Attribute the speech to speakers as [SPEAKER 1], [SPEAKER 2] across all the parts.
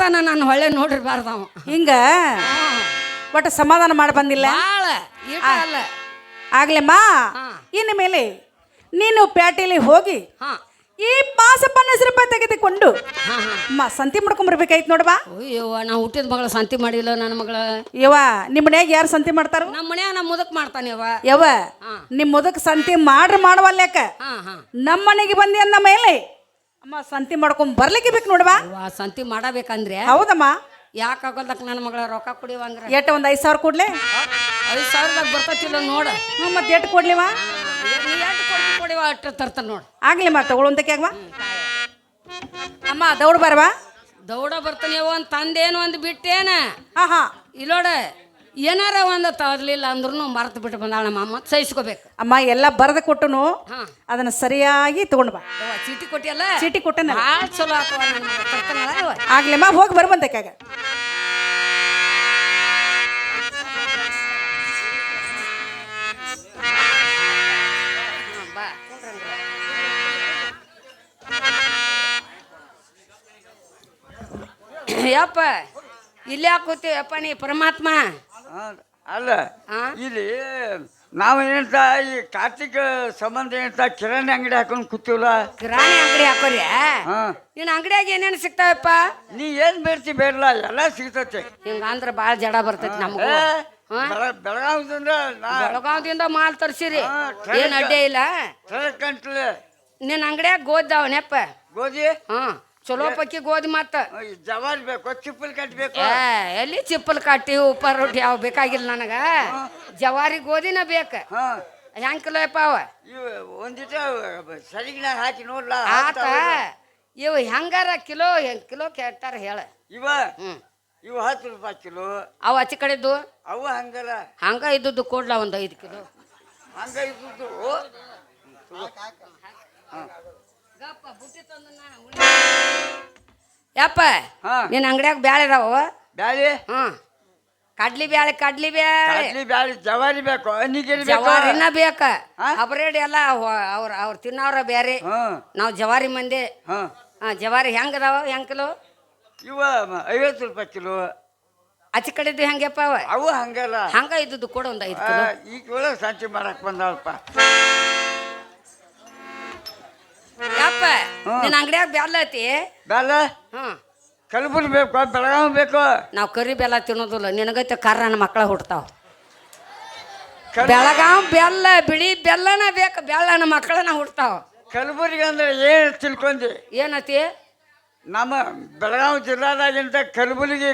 [SPEAKER 1] ತನ ನಾನು ಹೊಳ್ಳೆ ನೋಡಿರ್ಬಾರ್ದು ಅವ
[SPEAKER 2] ಹಿಂಗ ಒಟ್ಟು ಸಮಾಧಾನ ಮಾಡಿ ಬಂದಿಲ್ಲ
[SPEAKER 1] ಭಾಳ ಈಟ ಅಲ್ಲ
[SPEAKER 2] ಆಗ್ಲೇಮ್ಮ ಇನ್ನು ಮೇಲೆ ನೀನು ಪ್ಯಾಟೆಯಲ್ಲಿ ಹೋಗಿ
[SPEAKER 1] ಹಾಂ
[SPEAKER 2] ಈ ₹50 ತೆಗೆದುಕೊಂಡು ಸಂತಿ ಮಾಡ್ಕೊಂಬರ್ಬೇಕಾಯ್ತು ನೋಡವಾ.
[SPEAKER 1] ಅಯ್ಯವ್ವ ನಾ ಹುಟ್ಟಿದ ಮಗಳ ಸಂತಿ ಮಾಡಿಲ್ಲ ನನ್ನ ಮಗಳ.
[SPEAKER 2] ಯವ್ವ ನಿಮ್ಮ ಮನ್ಯಾಗ ಯಾರು ಸಂತಿ ಮಾಡ್ತಾರ?
[SPEAKER 1] ನಮ್ಮ ಮನ್ಯಾಗ ನಮ್ಮ ಮುದಕ್ ಮಾಡ್ತಾನೆ
[SPEAKER 2] ಯವ್ವ ನಿಮ್ಮ ಮುದಕ್ ಸಂತಿ ಮಾಡವಲ್ಯಾಕ ನಮ್ಮ ಮನೆಗೆ ಬಂದಿ ಅಂದ ಮೇಲೆ ಅಮ್ಮ ಸಂತಿ ಮಾಡ್ಕೊಂಡ್ ಬರ್ಲಿಕ್ಕೆ ಬೇಕು ನೋಡವಾ.
[SPEAKER 1] ಸಂತಿ ಮಾಡಬೇಕಂದ್ರೆ
[SPEAKER 2] ಹೌದಮ್ಮ.
[SPEAKER 1] ಯಾಕೆ ಆಗೋದಕ್ಕೆ ನನ್ನ ಮಗಳ ರೊಕ್ಕ ಕುಡಿಯುವಂಗ್ರೆ
[SPEAKER 2] ಎಟ್ಟು ಒಂದು 5,000 ಕೊಡ್ಲೆ?
[SPEAKER 1] 5,000ದಾಗ ಬರ್ತತಿಲ್ಲ ನೋಡ.
[SPEAKER 2] ಮತ್ತೆ ಎಟ್ಟು ಕೊಡ್ಲಿವಾ?
[SPEAKER 1] ಕೊಡಿವ ಅಷ್ಟು ತರ್ತಾನ ನೋಡು.
[SPEAKER 2] ಆಗ್ಲಿಮ್ಮ ತಗೊಳ್ಳೋಂತಕ್ಕೆ ಆಗ್ವಾ ಅಮ್ಮ. ದೌಡ್ ಬರವಾ?
[SPEAKER 1] ದೌಡ ಬರ್ತಾನೆ ಒಂದು ತಂದೇನು ಒಂದು ಬಿಟ್ಟೇನ.
[SPEAKER 2] ಹಾ
[SPEAKER 1] ಇಲ್ಲೋಡ ಏನಾರ ಒಂದು ತರಲಿಲ್ಲ ಅಂದ್ರೂ ಮರ್ತು ಬಿಟ್ಟು ಬಂದಾಳ ನಮ್ಮ ಅಮ್ಮ. ಸಹಿಸ್ಕೋಬೇಕು
[SPEAKER 2] ಅಮ್ಮ. ಎಲ್ಲ ಬರೆದು ಕೊಟ್ಟನು ಅದನ್ನ ಸರಿಯಾಗಿ ತಗೊಂಡ್ ಬಾ.
[SPEAKER 1] ಚೀಟಿ ಕೊಟ್ಟಿಯಲ್ಲ?
[SPEAKER 2] ಚೀಟಿ ಕೊಟ್ಟನ.
[SPEAKER 1] ಭಾಳ ಚಲೋ ಆಗ್ತವ.
[SPEAKER 2] ಆಗ್ಲಿಮ್ಮ ಹೋಗಿ ಬರುವಂತಕ್ಕಾಗ.
[SPEAKER 1] ಯಪ್ಪ ಇಲ್ಲಿ ಯಾಕೆ ಕೂತೀವಪ್ಪ ನೀ ಪರಮಾತ್ಮ?
[SPEAKER 3] ಅಲ್ಲ ಇಲ್ಲಿ ನಾವು ಏನಂತ ಈ ಕಾರ್ತಿಕ ಸಂಬಂಧ ಏನಂತ ಕಿರಾಣಿ ಅಂಗಡಿ ಹಾಕೊಂಡು ಕೂತೀವಲ್ಲ.
[SPEAKER 1] ಕಿರಾಣಿ ಅಂಗಡಿ ಹಾಕೋರಿ? ನಿನ್ನ ಅಂಗಡಿಯಾಗ ಏನೇನು ಸಿಗ್ತಾವಪ್ಪ?
[SPEAKER 3] ನೀ ಏನ್ ಬೇಡ್ತಿ ಬೇಡಲ್ಲ ಎಲ್ಲ ಸಿಗ್ತತೆ.
[SPEAKER 1] ಹಿಂಗ ಅಂದ್ರ ಭಾಳ ಜಡ ಬರ್ತೈತಿ ನಮಗೂ. ಬೆಳಗಾವದಿಂದ ಮಾಲ್ ತರ್ಸಿರಿ, ಏನ್ ಅಡ್ಡೆ ಇಲ್ಲ. ನಿನ್ನ ಅಂಗಡಿಯಾಗ ಗೋದಿದಾವನೆಪ್ಪ?
[SPEAKER 3] ಗೋಧಿ
[SPEAKER 1] ಚಲೋ ಪಕ್ಕಿ ಗೋಧಿ ಮತ್ತ
[SPEAKER 3] ಜವಾರಿ ಬೇಕು, ಚಿಪ್ಪಲ್ ಕಟ್ಬೇಕು.
[SPEAKER 1] ಎಲ್ಲಿ ಚಿಪ್ಪಲ್ ಕಟ್ಟಿ ಉಪ್ಪ ರೊಟ್ಟಿ ಯಾವ ಬೇಕಾಗಿಲ್ಲ ನನಗ. ಜವಾರಿ ಗೋಧಿನ ಬೇಕ. ಹೆಂಗ್ ಕಿಲೋ ಯಪ್ಪ ಅವ?
[SPEAKER 3] ಒಂದಿಟ ಸರಿಗಿನ ಹಾಕಿ ನೋಡ್ಲ
[SPEAKER 1] ಆತ. ಇವು ಹೆಂಗಾರ ಕಿಲೋ ಕಿಲೋ ಕೆಟ್ಟಾರ ಹೇಳ.
[SPEAKER 3] ಇವು ₹10 ಕಿಲೋ.
[SPEAKER 1] ಅವು ಆಚೆ ಕಡೆದ್ದು
[SPEAKER 3] ಅವು ಹಂಗಲ್ಲ.
[SPEAKER 1] ಹಂಗ ಇದ್ದದ್ದು ಕೊಡ್ಲ ಒಂದು 5 ಕಿಲೋ.
[SPEAKER 3] ಹಂಗ ಇದ್ದದ್ದು
[SPEAKER 1] ಯಪ್ಪ ನಿನ್ನ ಅಂಗಡಿಯಾಗ ಬ್ಯಾಳೆ ಇದಾವ?
[SPEAKER 3] ಬ್ಯಾಳಿ
[SPEAKER 1] ಕಡ್ಲಿ ಬ್ಯಾಳೆ
[SPEAKER 3] ಬ್ಯಾಳಿ ಜವಾರಿ ಬೇಕು,
[SPEAKER 1] ಜವಾರಿನ ಬೇಕ. ಹಬ್ರೇಡ್ ಎಲ್ಲ ಅವ್ರ ತಿನ್ನವ್ರ ಬ್ಯಾರೆ, ನಾವು ಜವಾರಿ ಮಂದಿ. ಜವಾರಿ ಹೆಂಗದಾವ? ಹೆಂಗ್ ಕಿಲೋ?
[SPEAKER 3] ಇವ ₹50 ಕಿಲೋ.
[SPEAKER 1] ಆಚೆ ಕಡೆದು ಹೆಂಗಪ್ಪ ಅವ?
[SPEAKER 3] ಅವು ಹಂಗಲ್ಲ.
[SPEAKER 1] ಹಂಗ ಇದ್ದದ್ದು ಕೊಡ ಒಂದು 5 ಕಿಲೋ.
[SPEAKER 3] ಈಗ ಸಂಚಿ ಮಾಡಕ್ ಬಂದವಪ್ಪ.
[SPEAKER 1] ಯಪ್ಪ ನಿನ್ನ ಅಂಗಡಿಯಾಗ ಬ್ಯಾಲ ಐತಿ?
[SPEAKER 3] ಬ್ಯಾಲ ಕಲಬುರ್ಗಿ ಬೇಕು, ಬೆಳಗಾವಿ ಬೇಕು.
[SPEAKER 1] ನಾವು ಕರಿ ಬೆಲ್ಲ ತಿನ್ನೋದಿಲ್ಲ. ನಿನಗೈತೆ ಕರ್ರ ನನ್ನ ಮಕ್ಕಳ ಹುಡ್ತಾವ. ಬೆಳಗಾವ್ ಬೆಲ್ಲ, ಬಿಳಿ ಬೆಲ್ಲನ ಬೇಕು. ಬೆಲ್ಲನ ಮಕ್ಕಳನ್ನ ಹುಡ್ತಾವ.
[SPEAKER 3] ಕಲಬುರ್ಗಿ ಅಂದ್ರೆ ಏನ್ ತಿಳ್ಕೊಂಡಿ?
[SPEAKER 1] ಏನತಿ?
[SPEAKER 3] ನಮ್ಮ ಬೆಳಗಾವಿ ಜಿಲ್ಲಾದಾಗಿಂತ ಕಲಬುರ್ಗಿ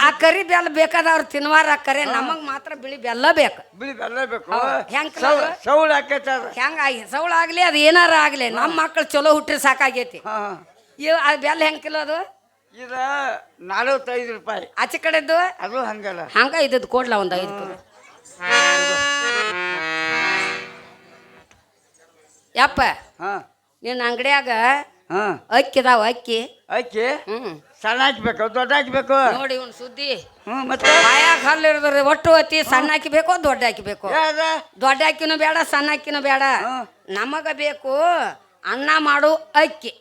[SPEAKER 1] ಆ ಕರಿ ಬೆಲ್ಲ ಬೇಕಾದವ್ರು ತಿನ್ವಾರ ಕರೆ. ನಮಗ್ ಮಾತ್ರ ಬಿಳಿ ಬೆಲ್ಲ ಬೇಕು.
[SPEAKER 3] ಬಿಳಿ ಬೆಲ್ಲ ಬೇಕು.
[SPEAKER 1] ಹೆಂಗ್
[SPEAKER 3] ಸೌಳು ಹಾಕೈತ?
[SPEAKER 1] ಹೆಂಗಾಗಿ ಸೌಳು ಆಗ್ಲಿ ಅದು ಏನಾರ ಆಗ್ಲಿ ನಮ್ಮ ಮಕ್ಕಳು ಚಲೋ ಹುಟ್ಟ್ರಿ ಸಾಕಾಗೈತಿ. ಅದು ಬೆಲ್ಲ ಹೆಂಗ್ ಕಿಲೋ ಅದು?
[SPEAKER 3] ಇದ ₹45.
[SPEAKER 1] ಆಚೆ ಕಡೆದ್ದು
[SPEAKER 3] ಅದು ಹಂಗಲ್ಲ.
[SPEAKER 1] ಹಂಗ ಇದ್ದದ್ದು ಕೊಡ್ಲ ಒಂದು 5 ಕಿಲೋ. ಯಪ್ಪ ನಿನ್ನ ಅಂಗಡಿಯಾಗ ಅಕ್ಕಿ ಅದಾವ? ಅಕ್ಕಿ
[SPEAKER 3] ಸಣ್ಣ ಹಾಕ್ಬೇಕು, ದೊಡ್ಡ ಹಾಕ್ಬೇಕು?
[SPEAKER 1] ನೋಡಿ ಒಂದು ಸುದ್ದಿ.
[SPEAKER 3] ಮತ್ತೆ
[SPEAKER 1] ಬಾಯಾಗ ಹಲ್ಲು ಇರೋದ್ರಿ ಒಟ್ಟು ಅತಿ. ಸಣ್ಣ ಹಾಕಿ ಬೇಕೋ ದೊಡ್ಡ ಹಾಕಿ ಬೇಕೋ? ದೊಡ್ಡ ಅಕ್ಕಿನೂ ಬೇಡ, ಸಣ್ಣ ಅಕ್ಕಿನೂ ಬೇಡ. ನಮಗ ಬೇಕು ಅನ್ನ ಮಾಡು ಅಕ್ಕಿ.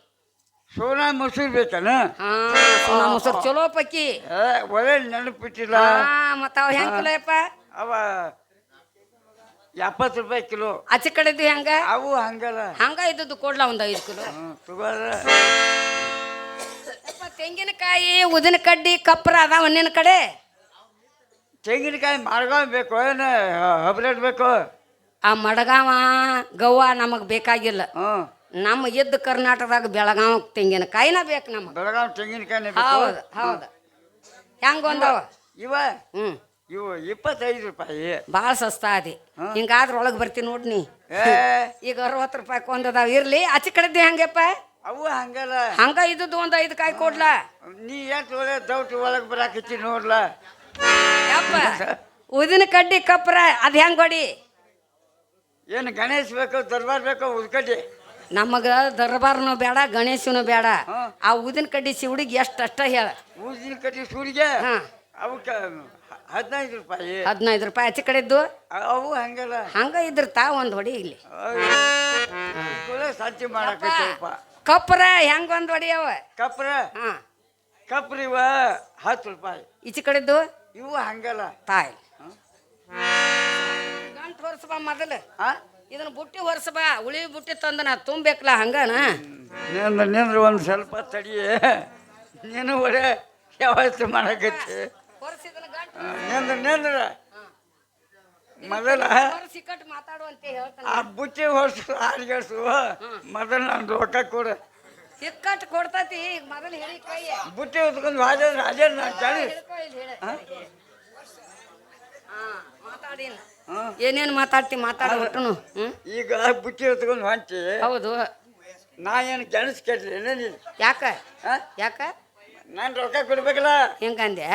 [SPEAKER 3] ಸೋನಾ ಮೊಸರು ಬೇಕನ?
[SPEAKER 1] ಸೋನಾ ಮೊಸರು ಚಲೋ ಪಕ್ಕಿ.
[SPEAKER 3] ಒಳ್ಳೆ ನೆನಪಿಟ್ಟಿಲ್ಲ.
[SPEAKER 1] ಮತ್ತ ಅವ ಹೆಂಗ್ ಕಿಲೋ ಯಪ್ಪ?
[SPEAKER 3] ಅವ ₹70 ಕಿಲೋ.
[SPEAKER 1] ಆಚೆ ಕಡೆದು ಹೆಂಗ?
[SPEAKER 3] ಅವು ಹಂಗಲ್ಲ.
[SPEAKER 1] ಹಂಗ ಇದ್ದದ್ದು ಕೊಡ್ಲ ಒಂದು 5 ಕಿಲೋ. ತೆಂಗಿನಕಾಯಿ, ಉದಿನ ಕಡ್ಡಿ, ಕಪ್ರ ಅದಾವ ನಿನ್ನ ಕಡೆ?
[SPEAKER 3] ತೆಂಗಿನಕಾಯಿ ಮಡಗಾವ್ ಬೇಕು, ಏನು ಹಬ್ರೇಟ್ ಬೇಕು?
[SPEAKER 1] ಆ ಮಡಗಾವ ಗವ್ವ ನಮಗ್ ಬೇಕಾಗಿಲ್ಲ. ನಮ್ಮ ಇದ್ದ ಕರ್ನಾಟಕದಾಗ ಬೆಳಗಾವ್ ತೆಂಗಿನಕಾಯಿನ ಬೇಕು ನಮಗೆ.
[SPEAKER 3] ಬೆಳಗಾವ್ ತೆಂಗಿನಕಾಯಿ.
[SPEAKER 1] ಹೌದು ಹೌದು. ಹೆಂಗ ಒಂದವ
[SPEAKER 3] ಇವ? ಇವು ₹25.
[SPEAKER 1] ಭಾಳ ಸಸ್ತಾ ಅದಿ. ಹಿಂಗಾದ್ರ ಒಳಗೆ ಬರ್ತೀನಿ ನೋಡಿ ನೀ. ಈಗ ₹60 ಒಂದದಾವ. ಇರ್ಲಿ. ಆಚೆ ಕಡೆದ್ದು ಹೆಂಗಪ್ಪ?
[SPEAKER 3] ಅವು ಹಂಗಲ್ಲ.
[SPEAKER 1] ಹಂಗ ಇದ್ದದ್ದು ಒಂದು 5 ಕಾಯಿ ಕೊಡ್ಲ?
[SPEAKER 3] ನೀ ಎಷ್ಟು ಒಳ್ಳೆ ದೌಟ್ ಒಳಗೆ ಬರಾಕತ್ತಿ ನೋಡ್ಲ.
[SPEAKER 1] ಯಪ್ಪ ಉದಿನ ಕಡ್ಡಿ ಕಪ್ರ ಅದು ಹೆಂಗ್ ಕೊಡಿ?
[SPEAKER 3] ಏನು ಗಣೇಶ್ ಬೇಕು, ದರ್ಬಾರ್ ಬೇಕು, ಉದ್ಕಡ್ಡಿ?
[SPEAKER 1] ನಮಗ ದರ್ಬಾರ್ನು ಬೇಡ, ಗಣೇಶನು ಬೇಡ. ಆ ಉದಿನ ಕಡ್ಡಿ ಶಿವಡಿಗೆ ಎಷ್ಟಷ್ಟ ಹೇಳ.
[SPEAKER 3] ಉದಿನ ಕಡ್ಡಿ ಸೂರಿಗೆ ಅವಕ್ಕೆ ₹15.
[SPEAKER 1] ₹15. ಆಚೆ ಕಡೆದ್ದು
[SPEAKER 3] ಅವು ಹಂಗಲ್ಲ.
[SPEAKER 1] ಹಂಗ ಇದ್ರ ತಾ ಒಂದು ಹೊಡಿ ಇಲ್ಲಿ.
[SPEAKER 3] ಸಂಚಿ ಮಾಡಕಪ್ಪ.
[SPEAKER 1] ಕಪ್ರ ಹೆಂಗ ಒಂದು ಹೊಡಿ ಅವ?
[SPEAKER 3] ಕಪ್ರ ಕಪ್ರಿ ಇವ 10 ರೂಪಾಯಿ.
[SPEAKER 1] ಈಚೆ ಕಡೆದ್ದು
[SPEAKER 3] ಇವು ಹಂಗಲ್ಲ.
[SPEAKER 1] ತಾಯಿ ಗಂಟು ಹೊರ್ಸ ಬಾ ಮೊದಲು. ಇದನ್ನ ಬುಟ್ಟಿ ಹೊರ್ಸ ಬಾ. ಉಳಿ ಬುಟ್ಟಿ ತಂದ ನಾ ತುಂಬಬೇಕಲ್ಲ ಹಂಗನ.
[SPEAKER 3] ನಿಂದ್ರ ಒಂದು ಸ್ವಲ್ಪ ತಡಿಯೇ. ನೀನು ಒಳ್ಳೆ ವ್ಯವಸ್ಥೆ ಮಾಡಕತ್ತಿ. ನಿಂದ್ರ ಮೊದಲ
[SPEAKER 1] ಸಿಕ್ಕಟ್ಟು ಮಾತಾಡುವಂತೆ ಹೇಳ್ತಾನೆ.
[SPEAKER 3] ಆ ಬುಟ್ಟಿ ಹೊರ್ಸು ಆರ್ಗಡ್ಸು ಮೊದಲು ನಾನು ರೊಕ್ಕ ಕೊಡ.
[SPEAKER 1] ಸಿಕ್ಕಟ್ಟು ಕೊಡ್ತತಿ. ಈಗ ಮೊದಲು ಹೇಳಿ ಕೈ
[SPEAKER 3] ಬುಟ್ಟಿ ಹೊತ್ಕೊಂಡು ರಾಜ ಜಾಳಿ
[SPEAKER 1] ಮಾತಾಡಿನ ಏನೇನು ಮಾತಾಡ್ತಿ ಮಾತಾಡ್ಬಿಟ್ಟನು.
[SPEAKER 3] ಈಗ ಬುಟ್ಟಿ ಹೊತ್ಕೊಂಡು ಹೊಂಚಿ.
[SPEAKER 1] ಹೌದು.
[SPEAKER 3] ನಾ ಏನು ಗೆಣಸ್ ಕೆಡ್ಲಿ ನೀನು.
[SPEAKER 1] ಯಾಕ ಯಾಕ
[SPEAKER 3] ನಾನು ರೊಕ್ಕ ಕೊಡ್ಬೇಕಲ್ಲ.
[SPEAKER 1] ಹೆಂಗಂದೆ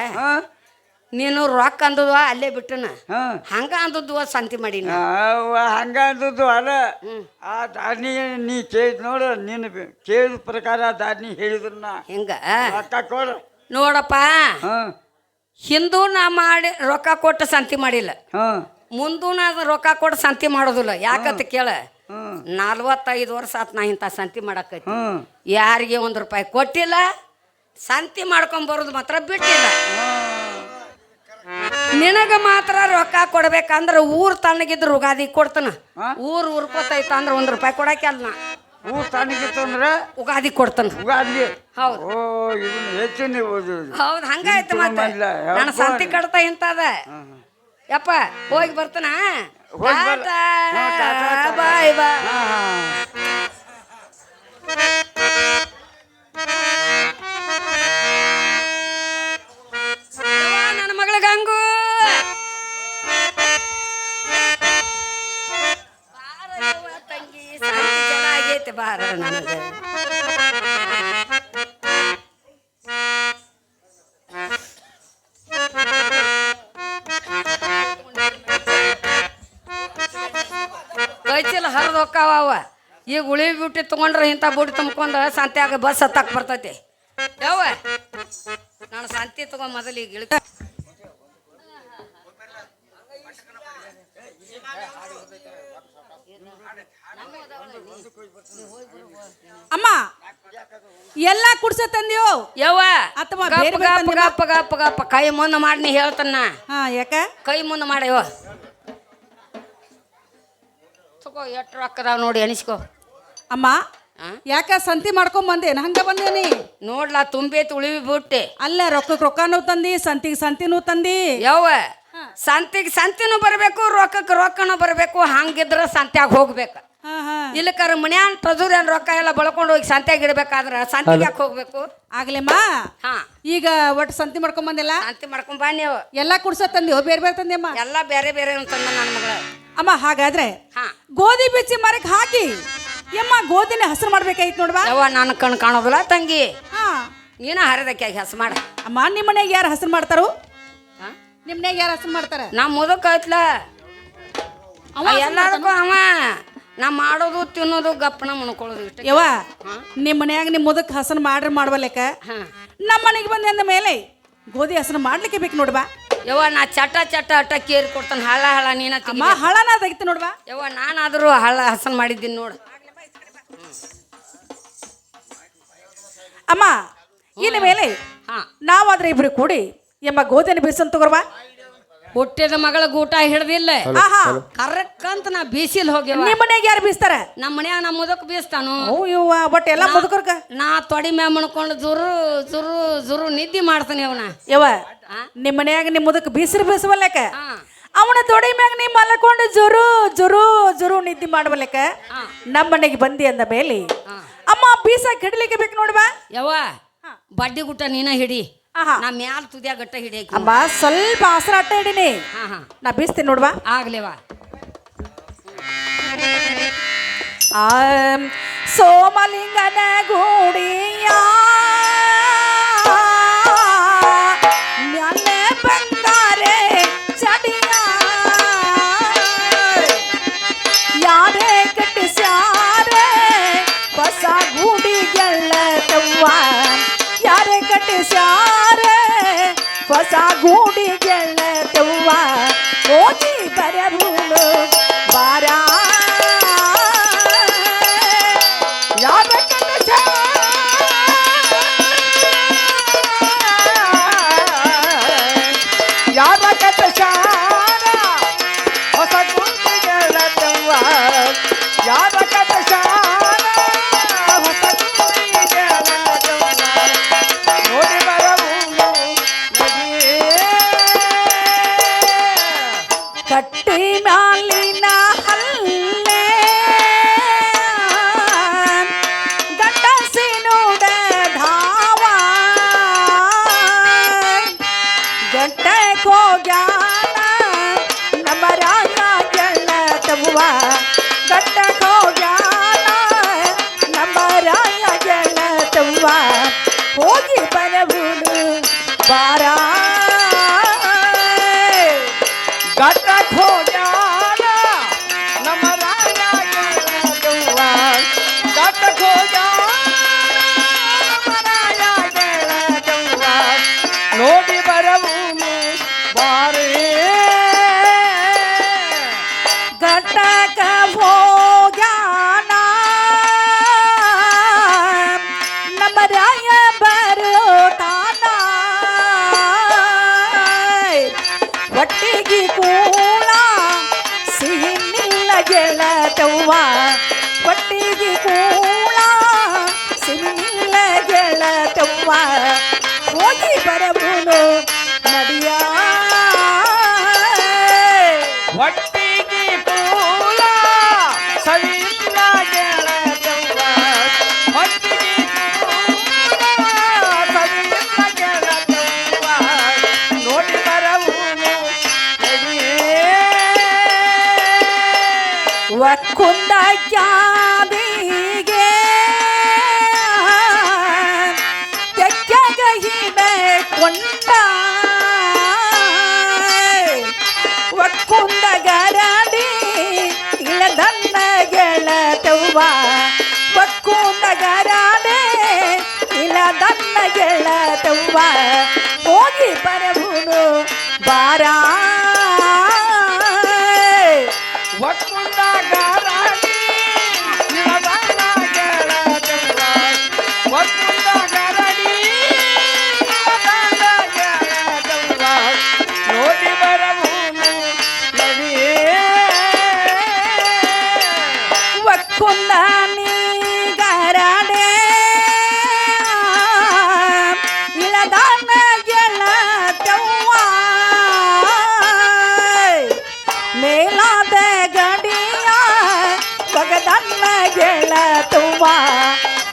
[SPEAKER 1] ನೀನು ರೊಕ್ಕ ಅಂದದ್ವ ಅಲ್ಲೇ ಬಿಟ್ಟನ. ಹಂಗ ಅಂದದ್ವ ಸಂತಿ ಮಾಡಿ
[SPEAKER 3] ಹಂಗ ಅಂದದ್ದು ಅಲ್ಲ. ಆ ದಾರಿನಿ ನೀ ಕೇಳಿದ್ ನೋಡು. ನೀನು ಕೇಳಿದ ಪ್ರಕಾರ ಆ ದಾರಿನಿ ಹೇಳಿದ್ರನ್ನ
[SPEAKER 1] ಹೆಂಗ
[SPEAKER 3] ರೊಕ್ಕ ಕೊಡ.
[SPEAKER 1] ನೋಡಪ್ಪ, ಹಿಂದೂ ನಾ ಮಾಡಿ ರೊಕ್ಕ ಕೊಟ್ಟು ಸಂತಿ ಮಾಡಿಲ್ಲ. ಮುಂದೂ ನಾ ರೊಕ್ಕ ಕೊಟ್ಟು ಸಂತಿ ಮಾಡೋದಿಲ್ಲ. ಯಾಕಂತ ಕೇಳ, 45 ವರ್ಷ ಆತ್ ನಾ ಇಂಥ ಸಂತಿ ಮಾಡಕೈತಿ. ಯಾರಿಗೆ 1 ರೂಪಾಯಿ ಕೊಟ್ಟಿಲ್ಲ. ಸಂತಿ ಮಾಡ್ಕೊಂಡ್ ಬರೋದು ಮಾತ್ರ ಬಿಟ್ಟಿಲ್ಲ. ನಿನಗ ಮಾತ್ರ ರೊಕ್ಕ ಕೊಡ್ಬೇಕಂದ್ರ ಊರ್ ತಣ್ಣಗಿದ್ರು ಉಗಾದಿ ಕೊಡ್ತಾನ. ಊರ್ ಉರ್ಕೋತೈತ ಅಂದ್ರ 1 ರೂಪಾಯಿ ಕೊಡಕ್ಕೆ ಅಲ್ಲ.
[SPEAKER 3] ಊರ್ ತಣ್ಣಗಿತ್ತು ಅಂದ್ರೆ
[SPEAKER 1] ಉಗಾದಿ ಕೊಡ್ತಾನ.
[SPEAKER 3] ಉಗಾದಿ.
[SPEAKER 1] ಹೌದು.
[SPEAKER 3] ಓ ಇದನ್ನ ಹೆಚ್ಚು ನೀವು
[SPEAKER 1] ಹೌದು. ಹಂಗಾಯ್ತು ಮತ್ತೆ. ನಾನು ಸಂತಿ ಕಡ್ತಾ ಇಂತದ. ಯಪ್ಪ ಹೋಗಿ ಬರ್ತಾನ. ಬಾಯ್ ಬಾ. ನನ್ನ ಮಗಳ ಗಂಗು ತಂಗಿ ಸಂತಿ ಜನ ಆಗೈತೆ ಬಾರ ನನಗೆ. ಕೈಚೀಲ ಹರಿದು ಹೊಕ್ಕಾವ. ಈಗ ಉಳಿ ಬುಟ್ಟಿ ತೊಗೊಂಡ್ರೆ ಇಂಥ ಬುಟ್ಟಿ ತುಂಬ್ಕೊಂಡು ಸಂತ್ಯಾಗ ಬಸ್ ಹತ್ತಾಕ್ ಬರ್ತೈತಿ. ಯಾವ ನಾನು ಸಂತಿ ತಗೊಂಡ್ ಮೊದಲು ಈಗ ಇಳ್ಕ.
[SPEAKER 2] ಅಮ್ಮ ಎಲ್ಲ ಕುಡ್ಸ ತಂದ್ಯೋ
[SPEAKER 1] ಯವ್ವ
[SPEAKER 2] ಅಥವಾ
[SPEAKER 1] ಗಪ್ಪ ಗಪ್ಪ ಗಪ್ಪ ಕೈ ಮುಂದೆ ಮಾಡಿ ನೀ ಹೇಳ್ತಾನ.
[SPEAKER 2] ಯಾಕ
[SPEAKER 1] ಕೈ ಮುಂದೆ ಮಾಡ್ಯವ ತಗೋ. ಎಷ್ಟು ರೊಕ್ಕದಾವ ನೋಡಿ ಎಣಿಸ್ಕೋ.
[SPEAKER 2] ಅಮ್ಮ ಯಾಕ ಸಂತಿ ಮಾಡ್ಕೊಂಡ್ ಬಂದೇನ ಹಂಗ ಬಂದೇನಿ
[SPEAKER 1] ನೋಡ್ಲಾ ತುಂಬೈತಿ ಉಳಿವಿ ಬಿಟ್ಟೆ.
[SPEAKER 2] ಅಲ್ಲ ರೊಕ್ಕಕ್ಕೆ ರೊಕ್ಕನೂ ತಂದಿ ಸಂತಿಗೆ ಸಂತಿನೂ ತಂದಿ.
[SPEAKER 1] ಯವ್ವ ಸಂತಿಗೆ ಸಂತಿನೂ ಬರ್ಬೇಕು, ರೊಕ್ಕಕ್ಕೆ ರೊಕ್ಕನೂ ಬರ್ಬೇಕು. ಹಂಗಿದ್ರ ಸಂತ್ಯಾಗ ಹೋಗ್ಬೇಕು. ಇಲ್ಲಕಾರ ಮನ್ಯಾನ್ ಟಜೂರ್ ಏನ್ ರೊಕ್ಕ ಎಲ್ಲ ಬಳ್ಕೊಂಡು ಹೋಗಿ ಸಂತ್ಯಾಗ ಇಡ್ಬೇಕಾದ್ರ ಸಂತಿಗೆ ಯಾಕೆ ಹೋಗ್ಬೇಕು?
[SPEAKER 2] ಆಗ್ಲೇಮ್ಮ. ಈಗ ಒಟ್ಟು ಸಂತಿ ಮಾಡ್ಕೊಂಡ್ ಬಂದಿಲ್ಲ.
[SPEAKER 1] ಸಂತಿ ಮಾಡ್ಕೊಂಡ್ ಬನ್ನಿ.
[SPEAKER 2] ಎಲ್ಲಾ ಕುಡ್ಸ ತಂದಿ ಬೇರೆ ಬೇರೆ ತಂದಿ ಅಮ್ಮ.
[SPEAKER 1] ಎಲ್ಲ ಬೇರೆ ಬೇರೆ ತಂದ ನನ್ನ ಮಗಳ.
[SPEAKER 2] ಅಮ್ಮ ಹಾಗಾದ್ರೆ ಗೋಧಿ ಬಿಚ್ಚಿ ಮರಕ್ ಹಾಕಿ ಯಮ್ಮ ಗೋಧಿನ ಹಸರು ಮಾಡ್ಬೇಕಾಯ್ತು ನೋಡ್ವಾ.
[SPEAKER 1] ಯವ್ವ ನನ್ನ ಕಣ್ ಕಾಣೋದಿಲ್ಲ ತಂಗಿ. ನೀನ ಹರಿದಕ್ಕೆ ಹೆಸರು ಮಾಡ.
[SPEAKER 2] ಅಮ್ಮ ನಿಮ್ಮ ಮನೆಗೆ ಯಾರು ಹಸರು ಮಾಡ್ತಾರು? ನಿಮ್ಮ ಮನೆಗೆ ಯಾರು ಹಸರು ಮಾಡ್ತಾರ?
[SPEAKER 1] ನಮ್ಮ ಮುದಕ್ ಐತ್ಲ ಎಲ್ಲದಕ್ಕೂ ಅವ. ನಾ ಮಾಡೋದು ತಿನ್ನೋದು ಗಪ್ಪನ ಮುಣ್ಕೊಳ್ಳೋದು ಇಷ್ಟ.
[SPEAKER 2] ಯವ್ವ ನಿಮ್ಮ ಮನ್ಯಾಗ ನಿಮ್ಮ ಮುದಕ್ ಹಸರು ಮಾಡ್ರಿ ಮಾಡ್ಬಲ್ಲೇಕ ನಮ್ಮ ಮನೆಗೆ ಬಂದೆ ಅಂದ ಮೇಲೆ ಗೋಧಿ ಹಸರು ಮಾಡ್ಲಿಕ್ಕೆ ಬೇಕು ನೋಡ್ಬಾ.
[SPEAKER 1] ಯವ್ವ ನಾ ಚಟ ಚಟ ಅಟ್ಟ ಕೇರಿ ಕೊಡ್ತಾನೆ. ಹಳ ಹಳ ನೀನ
[SPEAKER 2] ಹಳನ ತೆಗಿತ ನೋಡ್ಬಾ.
[SPEAKER 1] ಯವ್ವ ನಾನಾದ್ರೂ ಹಳ ಹಸನ್ ಮಾಡಿದ್ದೀನಿ ನೋಡು.
[SPEAKER 2] ಅಮ್ಮ ಇನ್ನ ಮೇಲೆ ನಾವಾದ್ರೆ ಇಬ್ರು ಕೂಡಿ ಎಂಬ ಗೋಧಿನ ಬೀಸನ್ ತಗೋರ್ವಾ.
[SPEAKER 1] ಹುಟ್ಟಿದ ಮಗಳ ಗೂಟ ಹಿಡ್ದಿಲ್ಲ ಕರೆಕ್ಟ್ ಅಂತ ನಾ ಬೀಸಿಲ್ ಹೋಗ್ಯವ.
[SPEAKER 2] ನಿಮ್ಮ ಮನ್ಯಾಗ ಯಾರು ಬೀಸ್ತಾರ?
[SPEAKER 1] ನಮ್ಮ ಮನ್ಯಾಗ ನಮ್ಮ ಮುದಕ್ ಬೀಸ್ತಾನು.
[SPEAKER 2] ಬಟ್ ಎಲ್ಲ ಮುದುಕರ್ಗ
[SPEAKER 1] ನಾ ತೊಡಿ ಮ್ಯಾ ಮಣ್ಕೊಂಡು ಜುರು ಜುರು ಜುರು ನಿದ್ದೆ ಮಾಡ್ತಾನೆ ಅವನ.
[SPEAKER 2] ಯವ್ವ ನಿಮ್ಮ ಮನ್ಯಾಗ ನಿಮ್ಮ ಮುದಕ್ ಬೀಸರು ಬೀಸವಲ್ಲೇಕ ಅವನ ತೊಡಿ ಮ್ಯಾಗ ನೀ ಮಲ್ಕೊಂಡು ಜುರು ಜುರು ಜುರು ನಿದ್ದೆ ಮಾಡಬಲ್ಲೇಕ ನಮ್ಮ ಮನೆಗೆ ಬಂದಿ ಅಂದ ಮೇಲೆ ಅಮ್ಮ ಬೀಸಾಕ್ ಹಿಡ್ಲಿಕ್ಕೆ ಬೇಕು ನೋಡ್ಬಾ.
[SPEAKER 1] ಯವ್ವ ಬಡ್ಡಿ ಗುಟ್ಟ ನೀನ ಹಿಡಿ. ನಾ ಮ್ಯಾಲ ತುದಿಯ ಗಟ್ಟ ಹಿಡಿಯ.
[SPEAKER 2] ಅಮ್ಮ ಸ್ವಲ್ಪ ಆಸರ ಅಟ್ಟ ಹಿಡಿನಿ. ನಾ ಬೀಸ್ತೀನಿ ನೋಡ್ಬಾ.
[SPEAKER 1] ಆಗ್ಲೇವಾ.
[SPEAKER 2] ಸೋಮಲಿಂಗನ ಗೂಡಿಯ ಬಂಗಾರೆ ಚಡಿಯ ಯಾರೇ ಕಟ್ಟಿಸ್ಯಾರೆ ಹೊಸ ಗೂಡಿಗೆಳ್ಳತವ್ವ. ಯಾರೇ ಕಟ್ಟಿಸ್ಯಾರೆ ಹೊಸ ಗೂಡಿಗೆಳ್ಳತವ್ವ. ಹೋಗಿ ಬರಬೂನು ಬಾರ ಯಾರ ಕಟ್ಟಿಸ್ಯಾರೆ ಬರಬಹುದು ಬಾರ
[SPEAKER 3] ಗಟ್ಟಕ್ ಹೋಗ್ಯಾನ ನಮ್ಮ ರಾಯ ಗೆಳದವ್ವ. ಗಟ್ಟಕ್ ಹೋಗ್ಯಾನ ನಮ್ಮ ರಾಯ ಗೆಳದವ್ವ. ನೋಡಿ ಬರವುನು ಬಾರೇ.
[SPEAKER 2] ಘಟಕ ಹೋಗ್ಯಾನ ನಮ್ಮ ರಾಯ ಬರುತ್ತಾನ ಒಟ್ಟಿಗೆ ಕೂಳ ಸಿಹಿನಿಲ್ಲ ಗೆಳತವ್ವ ಒಟ್ಟಿಗೆ ಕೂಳ ಸಿಹಿನಿಲ್ಲ ಗೆಳತವ್ವ ಹೋಗಿ ಬರಬುನು ನಡಿಯ
[SPEAKER 3] ಒಟ್ಟಿಗೆ ಕೂಲ ಸವಿಲ್ಲ ಗೆಳದವ್ವ. ಒಟ್ಟಿಗೆ ಕೂಲ ಸವಿಲ್ಲ ಗೆಳದವ್ವ. ನೋಡಿ ಬರವುನು ನಡಿಯೇ.
[SPEAKER 2] ಒಕ್ಕುಂದ ಜಾದಿಗೆ ತೆಕ್ಕಗ ಹಿಡೆ ಕೊಂಡ ಒಕ್ಕುಂದ ಗರಡಿ ಇಳದನ್ನ ಗೆಳತವ್ವ ಒಕ್ಕುಂದ ಗರಡಿ ಇಳದನ್ನ ಗೆಳತವ್ವ ಹೋಗಿ ಬರಬುನು ಬಾರ
[SPEAKER 3] ಒಕ್ಕುಂದಾಗ ರಾಣಿ ನಿಳದನ್ನ ಗೆಳದವ್ವ. ಒಕ್ಕುಂದಾಗ ರಾಣಿ ನಿಳದನ್ನ ಗೆಳದವ್ವ. ನೋಡಿ ಬರವುನು ನಡಿಯೇ.
[SPEAKER 2] ಒಕ್ಕುಂದ ನೀಗರಡೆ ಇಳದಾನ ಗೆಳತವ್ವ ಮೇಲಾದ ಗಡಿಯ ಒಗದನ್ನ ಗೆಳತವ್ವ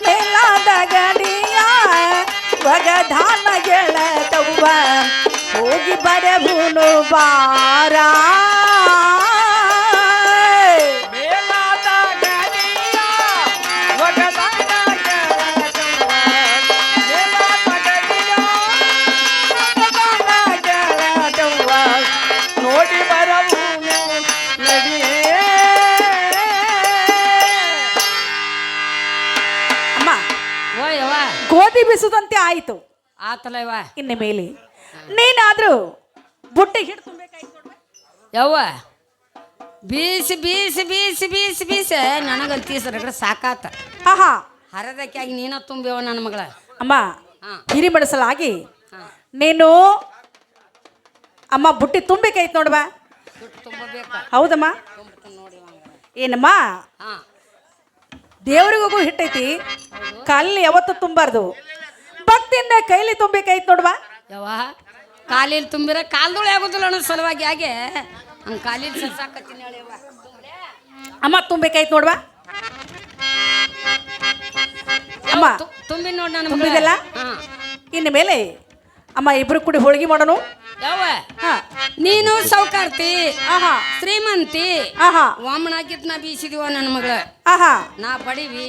[SPEAKER 2] ಮೇಲಾದ ಗಡಿಯ ಒಗದಾನ ಗೆಳತವ್ವ ಹೋಗಿ ಬರಬುನು ಬಾರ
[SPEAKER 3] ಮೇಲಾದ ಗಡಿಯ ಒಗದಾನ ಗೆಳದವ್ವ. ಮೇಲಾದ ಗಡಿಯ ಒಗದಾನ ಗೆಳದವ್ವ. ನೋಡಿ ಬರವುನು ನಡಿಯೇ.
[SPEAKER 2] ಅಮ್ಮ
[SPEAKER 1] ಓ ಯವ್ವ
[SPEAKER 2] ಗೋಧಿ ಬಿಸುದಂತೆ ಆಯಿತು
[SPEAKER 1] ಆತಲ್ಲ ಯವ್ವ.
[SPEAKER 2] ಇನ್ನು ಮೇಲೆ ನೀನಾದ್ರೂ ಬುಟ್ಟಿ ಹಿಡ್ ತುಂಬಬೇಕಾಯ್ತು ನೋಡ್ವಾ.
[SPEAKER 1] ಯವ್ವ ಬೀಸಿ ಬೀಸಿ ಬೀಸಿ ಬೀಸಿ ಬೀಸಿ ನನಗಂತೀಸ ರಗಡ ಸಾಕಾತ.
[SPEAKER 2] ಆಹಾ
[SPEAKER 1] ಹರದಕ್ಕಾಗಿ ನೀನ ತುಂಬ್ಯವ ನನ್ನ ಮಗಳ.
[SPEAKER 2] ಅಮ್ಮ
[SPEAKER 1] ಹಾ.
[SPEAKER 2] ಹಿರಿಮೆಣಸಲಾಗಿ
[SPEAKER 1] ಹಾ.
[SPEAKER 2] ನೀನು ಅಮ್ಮ ಬುಟ್ಟಿ ತುಂಬಬೇಕಾಯ್ತು ನೋಡ್ವಾ.
[SPEAKER 1] ದುಡ್ಡು ತುಂಬಬೇಕ.
[SPEAKER 2] ಹೌದಮ್ಮ
[SPEAKER 1] ನೋಡಿ ಹಂಗಾರ.
[SPEAKER 2] ಏನಮ್ಮ
[SPEAKER 1] ಹಾ
[SPEAKER 2] ದೇವ್ರಿಗೂ ಹಿಟ್ಟೈತಿ ಕಾಲಿ ಯಾವತ್ತೂ ತುಂಬಾರ್ದು ಭಕ್ತಿಯಿಂದ ಕೈಲಿ ತುಂಬಬೇಕಾಯ್ತು ನೋಡ್ವಾ.
[SPEAKER 1] ಯವ್ವ ಕಾಲಿಲ್ ತುಂಬಿರ ಕಾಲ್ದೊಳೆ ಆಗೋದಿಲ್ಲ ಅನ್ನೋ ಸಲುವಾಗಿ ಹಾಗೆ ಹಂಗೆ ಕಾಲಿಲ್ ಸರ್ಸಾಕತ್ತೀನಿ ಹೇಳಿ ಯವ್ವ.
[SPEAKER 2] ಅಮ್ಮ ತುಂಬಬೇಕಾಯ್ತು ನೋಡ್ವಾ. ಅಮ್ಮ
[SPEAKER 1] ತುಂಬಿ ನೋಡಿ ನನ್ನ
[SPEAKER 2] ತುಂಬಿದೆಲ್ಲ?
[SPEAKER 1] ಹಾ
[SPEAKER 2] ಇನ್ನು ಮೇಲೆ ಅಮ್ಮ ಇಬ್ರು ಕೂಡಿ ಹೋಳಿಗೆ ಮಾಡೋಣ.
[SPEAKER 1] ಯವ್ವ
[SPEAKER 2] ಹಾ
[SPEAKER 1] ನೀನು ಸೌಕಾರ್ತಿ
[SPEAKER 2] ಆಹಾ
[SPEAKER 1] ಶ್ರೀಮಂತಿ
[SPEAKER 2] ಆಹಾ
[SPEAKER 1] ವಾಮನಾಗಿದ್ ನಾ ಬೀಸಿದೀವ ನನ್ನ ಮಗಳ.
[SPEAKER 2] ಆಹಾ
[SPEAKER 1] ನಾ ಬಡಿವಿ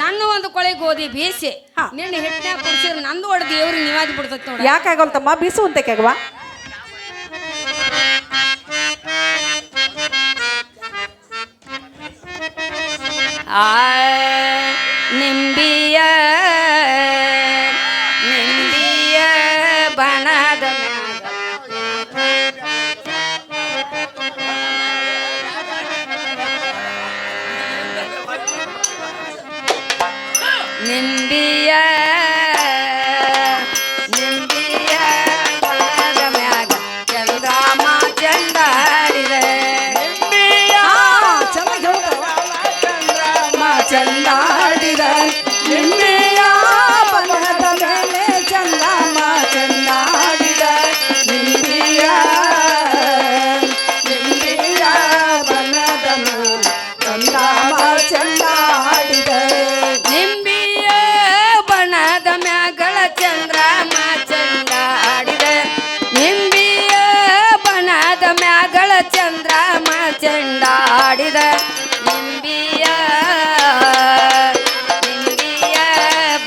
[SPEAKER 1] ನನ್ನ ಒಂದು ಕೊಳೆ ಗೋಧಿ ಬೀಸಿ
[SPEAKER 2] ಹಾ.
[SPEAKER 1] ನಿನ್ನ ಹಿಟ್ಟನ್ಯಾಗ ಕುಡ್ಸಿದ್ರೆ ನಂದು ಹೊಡೆದು ದೇವ್ರಿಗೆ ನಿವಾದಿ ಬಿಡ್ತೈತಿ ನೋಡ.
[SPEAKER 2] ಯಾಕಾಗಲ್ತಮ್ಮ ಬೀಸುವಂತಕ್ಕಾಗವಾ.
[SPEAKER 1] ಆ ನಿಂಬಿಯ ನಿಂಬಿಯ ಬಣದ ಮ್ಯಾಗ ನಿಂಬಿಯ ನಿಂಬಿಯ ಬಣದ ಮ್ಯಾಗ ಚಂದ್ರಮ ಚಂದಾಡಿದೆ.
[SPEAKER 2] ಚೆನ್ನಾಗಿ ಚಂದಾಡಿದ ನಿನ್ನೆಯ ಬನದ ಮೇಲೆ ಚಂದಮ ಚಂದಾಡಿದ ನಿಂಬಿಯ ನಿಂಬಿಯ ಬನದ ಮೇಲೆ ಚಂದಮ ಚಂದಾಡಿದ
[SPEAKER 1] ನಿಂಬಿಯ ಬಣದ ಮ್ಯಾಗಳ ಚಂದ್ರಮ ಚಂದಾಡಿದ. ನಿಂಬಿಯ ಬಣದ ಮ್ಯಾಗಳ ಚಂದ್ರಮ ಚಂದಾಡಿದ. ನಿಂಬಿಯ ನಿಂಬಿಯ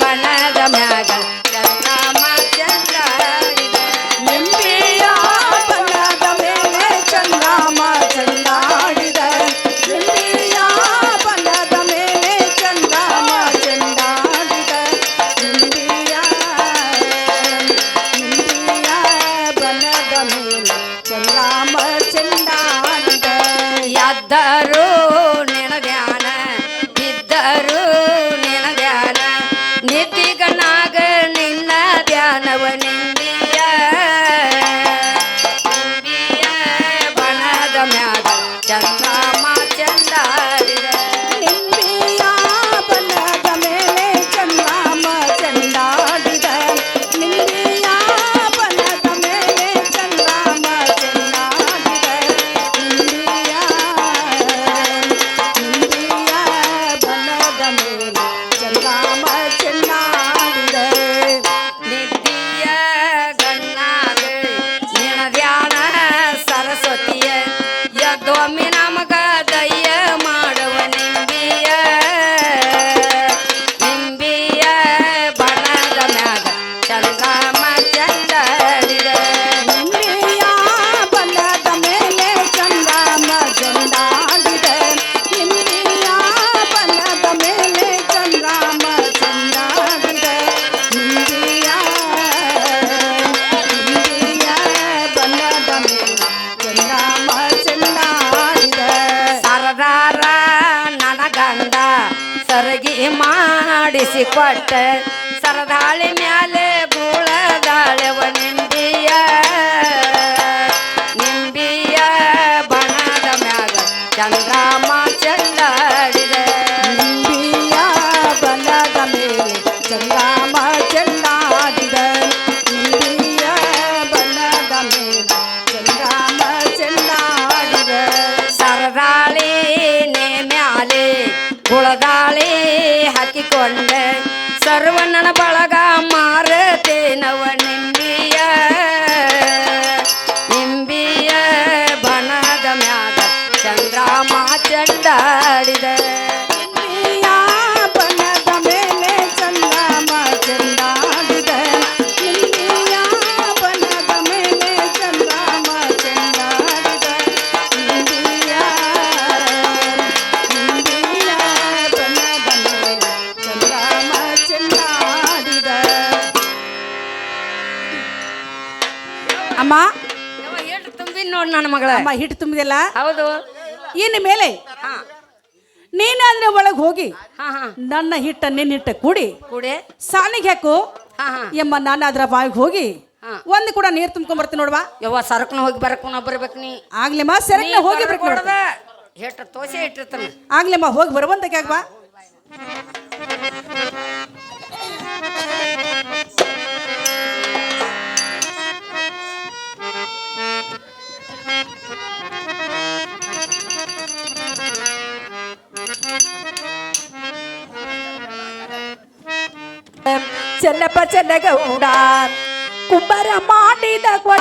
[SPEAKER 1] ಬಣದ ಮ್ಯಾಗಳ ಚಂದ್ರಮ ಮಾಡಿಸಿ ಕೊಟ್ಟ ಸರದಾಳಿ ಮ್ಯಾಲೆ ಬೂಳದಾಳೆವ ನಿಂಬಿಯ ನಿಂಬಿಯ ಬಣದ ಮ್ಯಾಗ ಚಂದ್ರಾಮ ಚೆಲ್ಲಾಡಿದ
[SPEAKER 2] ನಿಂಬಿಯ ಬಲದ ಮೇಲೆ ಚಂದ್ರಾಮ ಚೆಲ್ಲಾಡಿದ ನಿಂಬಿಯ ಬಲದ ಮೇಲೆ ಚಂದ್ರಾಮ ಚೆಲ್ಲಾಡಿದ
[SPEAKER 1] ಸರದಾಳಿ ಮ್ಯಾಲೆ ಗುಳದಾಳಿ ಹಾಕಿಕೊಂಡ ಸರ್ವಣ್ಣನ ಬಳಗ ಮಾರತೇನವ ನಿಂಬಿಯ ನಿಂಬಿಯ ಬಣದ ಮ್ಯಾಗ ಚಂದ್ರಾಮ ಚೆಂಡಾಡಿದ
[SPEAKER 2] ನಿಂಬಿಯ ಬಲದ ಮೇಲೆ ಚಂದ್ರಾಮ ಚೆಲ್ಲಾಡಿದ ನಿಂಬಿಯ ಬಲದ ಮೇಲೆ ಚಂದ್ರಾಮ ಚೆಲ್ಲಾಡಿದ ನಿಂಬಿಯ ನಿಂಬಿಯ ಬಲದ ಮೇಲೆ ಚಂದ್ರಾಮ ಚೆಲ್ಲಾಡಿದ ಅಮ್ಮ
[SPEAKER 1] ಎಷ್ಟು ತುಂಬಿ ನೋಡ್ ನನ್ನ ಮಗಳ
[SPEAKER 2] ಅಮ್ಮ ಹಿಟ್ಟು ತುಂಬಿದೆಲ್ಲ
[SPEAKER 1] ಹೌದು
[SPEAKER 2] ಇನ್ನು ಮೇಲೆ
[SPEAKER 1] ಹಾ
[SPEAKER 2] ನೀನಾದ್ರೆ ಒಳಗೆ ಹೋಗಿ
[SPEAKER 1] ಹಾ ಹಾ
[SPEAKER 2] ನನ್ನ ಹಿಟ್ಟ ನಿನ್ನ ಹಿಟ್ಟ ಕೂಡಿ
[SPEAKER 1] ಕೂಡೆ
[SPEAKER 2] ಸಾನಿಗೆ ಹಾಕು
[SPEAKER 1] ಹಾ ಹಾ
[SPEAKER 2] ಎಮ್ಮ ನಾನು ಅದ್ರ ಬಾವಿಗೆ ಹೋಗಿ
[SPEAKER 1] ಹಾ.
[SPEAKER 2] ಒಂದು ಕೂಡ ನೀರು ತುಂಬ್ಕೊಂಬರ್ತೀನಿ ನೋಡ್ವಾ
[SPEAKER 1] ಯವ್ವ ಸರಕನ ಹೋಗಿ ಬರಕು ಬರ್ಬೇಕು ನೀ
[SPEAKER 2] ಆಗ್ಲಿಮ್ಮ ಸೆರಗ್ನ ಹೋಗಿ ಬರ್ಬೇಕು ನೋಡು.
[SPEAKER 1] ಹೆಟ್ಟ ತೋಸೆ ಇಟ್ಟಿರ್ತಾನ
[SPEAKER 2] ಆಗ್ಲಿಮ್ಮ ಹೋಗಿ ಬರುವಂತಕ್ಕೆ ಆಗ್ಬಾ ಚೆನ್ನಪ್ಪ ಚೆನ್ನಗೌಡ ಕುಂಬರ ಮಾಡಿದ ಕೊಡ